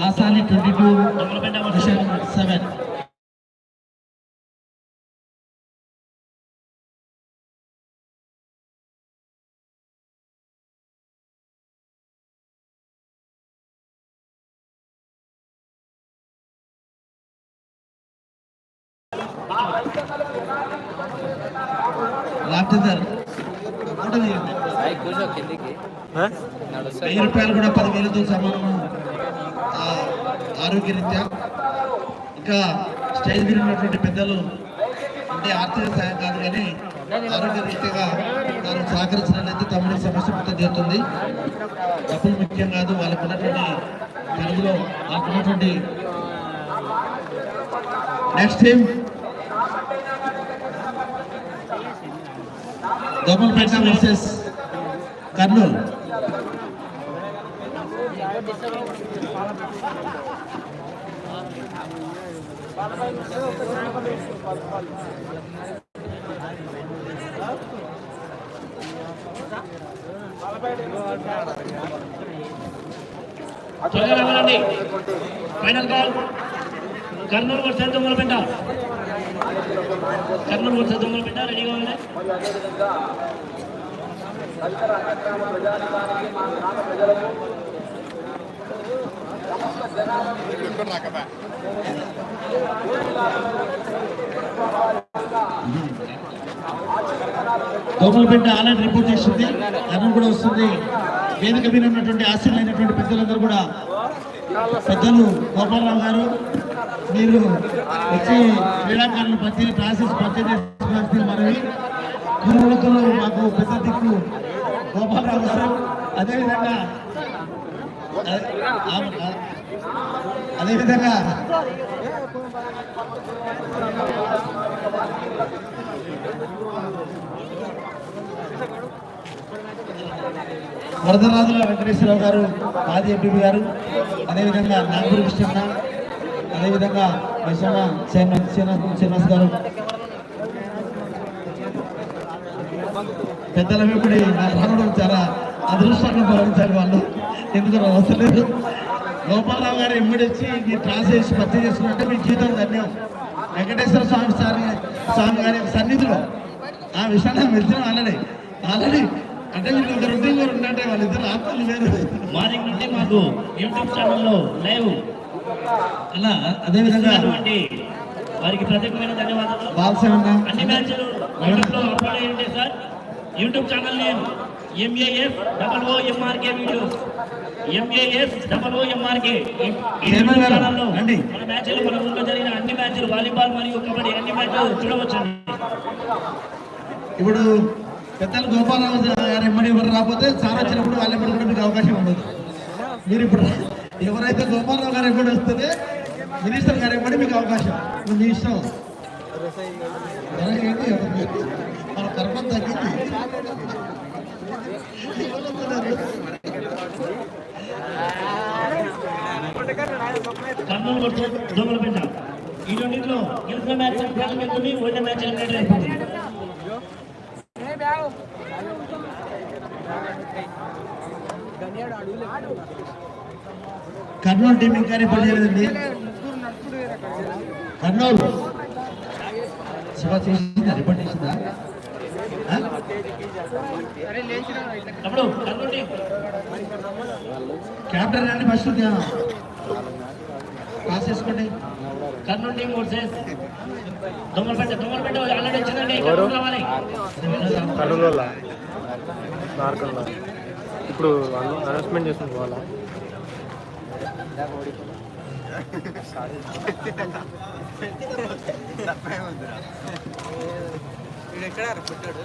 కాసాని 22-7. రాజేందర్ 1000 రూపాయలు కూడా 10,000తో సమానము ఆరోగ్యరీత్యా. ఇంకా స్టేజ్ మీద ఉన్నటువంటి పెద్దలు అంటే ఆర్థిక సాయం కాదు కానీ ఆరోగ్య రీత్యాగా వారు సహకరించినట్లయితే తమ్ముడి సమస్య మొత్తం తీరుతుంది. డబ్బులు ముఖ్యం కాదు, వాళ్ళకు ఉన్నటువంటి తెలుగులో వాళ్ళకు ఉన్నటువంటి. Next team Domalapeta versus Kurnool. Final call Kurnool versus Dongalapeta. Kurnool versus Dongalapeta రెడీగా ఉంది. దోమలపేట ఆల్రెడీ రిపోర్ట్ చేస్తుంది, కర్నూలు కూడా వస్తుంది. వేదిక మీద ఉన్నటువంటి ఆశీర్వైనటువంటి పెద్దలందరూ కూడా, పెద్దలు గోపాలరావు గారు మీరు వచ్చి క్రీడాకారులు ప్రాసెస్ పర్చేజ్ మనవి. గురువులతో మాకు పెద్ద దిక్కు గోపాలరావు గారు. అదేవిధంగా వరదరాజుల వెంకటేశ్వరరావు గారు, ఆది ఎంపీ గారు, అదేవిధంగా నాగూరు కృష్ణ, అదేవిధంగా శ్రీనివాస్ గారు, పెద్దల వెంబడి రావడం చాలా అదృష్టంగా భావించారు వాళ్ళు. ఎందుకు అవసరం లేదు. గోపాలరావు గారు ఎమ్మడి వచ్చి మీ క్లాస్ చేసి పర్చేజ్ చేసుకున్నట్టే మీ జీవితం ధన్యం. వెంకటేశ్వర స్వామి గారి సన్నిధిలో ఆ విషయాన్ని వెళ్తున్నాం. ఆల్రెడీ అంటే మీకు ఒకరు ఉంటే వాళ్ళిద్దరు ఆత్మలు వేరు. మార్నింగ్ నుండి మాకు యూట్యూబ్ ఛానల్లో లైవ్ అలా. అదేవిధంగా వారికి ప్రత్యేకమైన ధన్యవాదాలు. అన్ని మ్యాచ్లు యూట్యూబ్లో అప్లోడ్ అయ్యి ఉంటాయి sir. YouTube channel name MASOOMRK videos. MASOOMRK ఛానల్లో మన మ్యాచ్లు, మన ఊళ్ళో జరిగిన అన్ని మ్యాచ్లు, వాలీబాల్ మరియు కబడ్డీ అన్ని మ్యాచ్లు చూడవచ్చండి. ఇప్పుడు పెద్దలు గోపాలరావు గారు ఎమ్మడి ఎవరు రాకపోతే సార్ వచ్చినప్పుడు వాళ్ళ ఎమ్మడి కూడా మీకు అవకాశం ఉండదు. మీరు ఇప్పుడు ఎవరైతే గోపాలరావు గారు ఎమ్మడి వస్తుంది, మినిస్టర్ గారు ఎమ్మడి మీకు అవకాశం. మీ ఇష్టం. మన కర్మం తగ్గింది. కర్నూలు వర్సెస్ దొంగలపేట. ఈ రెండింటిలో గెలిచిన మ్యాచ్ ప్రారంభించింది, ఓడిన మ్యాచ్ ఎలిమినేట్ అయిపోయింది. కర్నూలు టీం ఇంకా రిపోర్ట్ చేయలేదండి. కర్నూలు శివ చేసిందా, రిపోర్ట్ చేసిందా? క్యాప్టెన్ రండి ఫస్ట్ క్లాస్ చేసుకోండి. Kurnool team versus Dongalapeta. Already వచ్చిందండి. రావాలి కర్నూలు ఇప్పుడు అనౌన్స్మెంట్ చేస్తుంది వాళ్ళ. ఎక్కడ పుట్టాడు?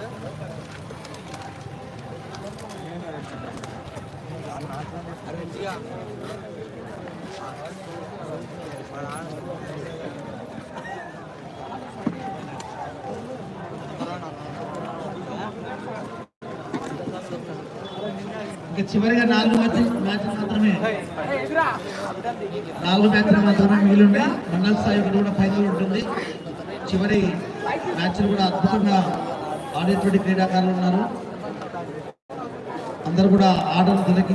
ఇంకా చివరిగా 4 మ్యాచ్లు మాత్రమే మిగిలి ఉన్నాయి. మండల స్థాయి కూడా ఫైనల్ ఉంటుంది. చివరి మ్యాచ్లు కూడా అద్భుతంగా ఆడేటువంటి క్రీడాకారులు ఉన్నారు. అందరూ కూడా ఆటలు తిలకి